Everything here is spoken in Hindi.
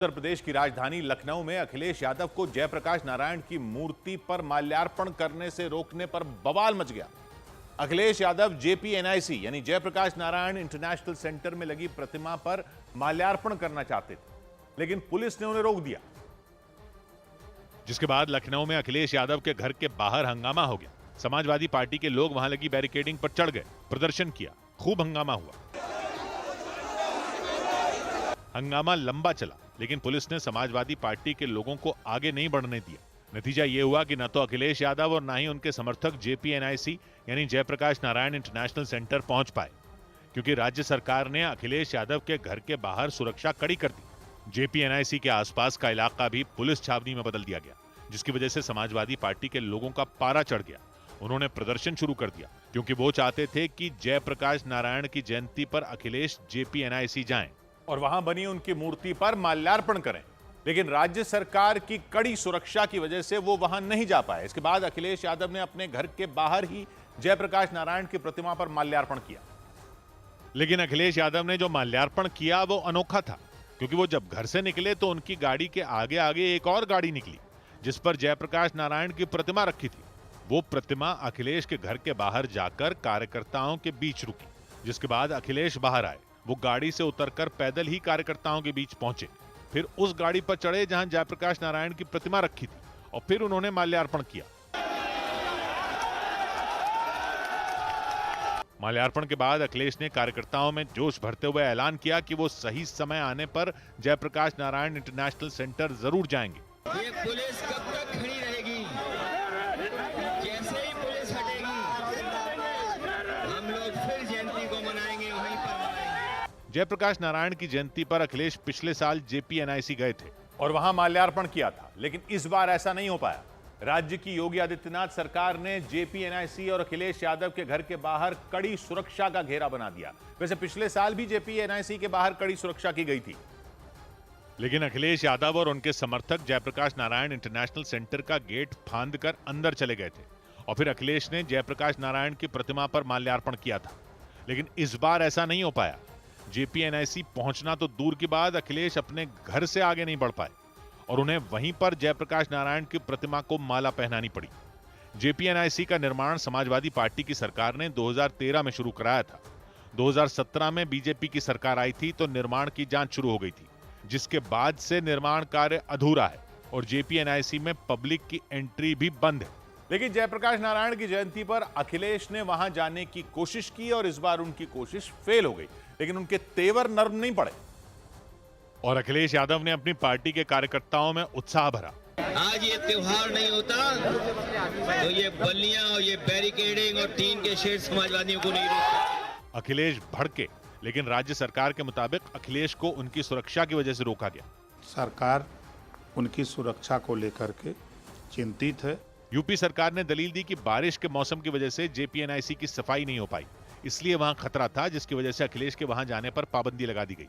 उत्तर प्रदेश की राजधानी लखनऊ में अखिलेश यादव को जयप्रकाश नारायण की मूर्ति पर माल्यार्पण करने से रोकने पर बवाल मच गया। अखिलेश यादव जेपीएनआईसी यानी जयप्रकाश नारायण इंटरनेशनल सेंटर में लगी प्रतिमा पर माल्यार्पण करना चाहते थे, लेकिन पुलिस ने उन्हें रोक दिया, जिसके बाद लखनऊ में अखिलेश यादव के घर के बाहर हंगामा हो गया। समाजवादी पार्टी के लोग वहां लगी बैरिकेडिंग पर चढ़ गए, प्रदर्शन किया, खूब हंगामा हुआ। हंगामा लंबा चला, लेकिन पुलिस ने समाजवादी पार्टी के लोगों को आगे नहीं बढ़ने दिया। नतीजा यह हुआ कि न तो अखिलेश यादव और न ही उनके समर्थक जेपीएनआईसी यानी जयप्रकाश नारायण इंटरनेशनल सेंटर पहुंच पाए, क्योंकि राज्य सरकार ने अखिलेश यादव के घर के बाहर सुरक्षा कड़ी कर दी। जेपीएनआईसी के आसपास का इलाका भी पुलिस छावनी में बदल दिया गया, जिसकी वजह से समाजवादी पार्टी के लोगों का पारा चढ़ गया। उन्होंने प्रदर्शन शुरू कर दिया, क्योंकि वो चाहते थे कि जयप्रकाश नारायण की जयंती पर अखिलेश जेपीएनआईसी जाएं और वहां बनी उनकी मूर्ति पर माल्यार्पण करें, लेकिन राज्य सरकार की कड़ी सुरक्षा की वजह से वो वहां नहीं जा पाए। इसके बाद अखिलेश यादव ने अपने घर के बाहर ही जयप्रकाश नारायण की प्रतिमा पर माल्यार्पण किया। लेकिन अखिलेश यादव ने जो माल्यार्पण किया वो अनोखा था, क्योंकि वो जब घर से निकले तो उनकी गाड़ी के आगे आगे एक और गाड़ी निकली, जिस पर जयप्रकाश नारायण की प्रतिमा रखी थी। वो प्रतिमा अखिलेश के घर के बाहर जाकर कार्यकर्ताओं के बीच रुकी, जिसके बाद अखिलेश बाहर आए। वो गाड़ी से उतरकर पैदल ही कार्यकर्ताओं के बीच पहुंचे, फिर उस गाड़ी पर चढ़े जहां जयप्रकाश नारायण की प्रतिमा रखी थी, और फिर उन्होंने माल्यार्पण किया। माल्यार्पण के बाद अखिलेश ने कार्यकर्ताओं में जोश भरते हुए ऐलान किया कि वो सही समय आने पर जयप्रकाश नारायण इंटरनेशनल सेंटर जरूर जाएंगे। ये पुलिस कब तक खड़ी रहेगी? जैसे ही पुलिस हटेगी, हम लोग फिर जयंती को मनाएंगे, वहीं पर मनाएंगे। जयप्रकाश नारायण की जयंती पर अखिलेश पिछले साल जेपीएनआईसी गए थे और वहां माल्यार्पण किया था, लेकिन इस बार ऐसा नहीं हो पाया। राज्य की योगी आदित्यनाथ सरकार ने जेपीएनआईसी और अखिलेश यादव के घर के बाहर कड़ी सुरक्षा का घेरा बना दिया। वैसे पिछले साल भी जेपीएनआईसी के बाहर कड़ी सुरक्षा की गई थी, लेकिन अखिलेश यादव और उनके समर्थक जयप्रकाश नारायण इंटरनेशनल सेंटर का गेट फांद कर अंदर चले गए थे, और फिर अखिलेश ने जयप्रकाश नारायण की प्रतिमा पर माल्यार्पण किया था। लेकिन इस बार ऐसा नहीं हो पाया। जेपीएनआईसी पहुंचना तो दूर की बात, अखिलेश अपने घर से आगे नहीं बढ़ पाए और उन्हें वहीं पर जयप्रकाश नारायण की प्रतिमा को माला पहनानी पड़ी। जेपीएनआईसी का निर्माण समाजवादी पार्टी की सरकार ने 2013 में शुरू कराया था। 2017 में बीजेपी की सरकार आई थी तो निर्माण की जांच शुरू हो गई थी, जिसके बाद से निर्माण कार्य अधूरा है और जेपीएनआईसी में पब्लिक की एंट्री भी बंद है। लेकिन जयप्रकाश नारायण की जयंती पर अखिलेश ने वहां जाने की कोशिश की और इस बार उनकी कोशिश फेल हो गई, लेकिन उनके तेवर नर्म नहीं पड़े और अखिलेश यादव ने अपनी पार्टी के कार्यकर्ताओं में उत्साह भरा। आज ये त्योहार नहीं होता तो ये बल्लियां और ये बैरिकेडिंग और टीन के शेड समाजवादियों को नहीं रोकते। अखिलेश भड़के, लेकिन राज्य सरकार के मुताबिक अखिलेश को उनकी सुरक्षा की वजह से रोका गया। सरकार उनकी सुरक्षा को लेकर के चिंतित है। यूपी सरकार ने दलील दी कि बारिश के मौसम की वजह से जेपीएनआईसी की सफाई नहीं हो पाई, इसलिए वहां खतरा था, जिसकी वजह से अखिलेश के वहां जाने पर पाबंदी लगा दी गई।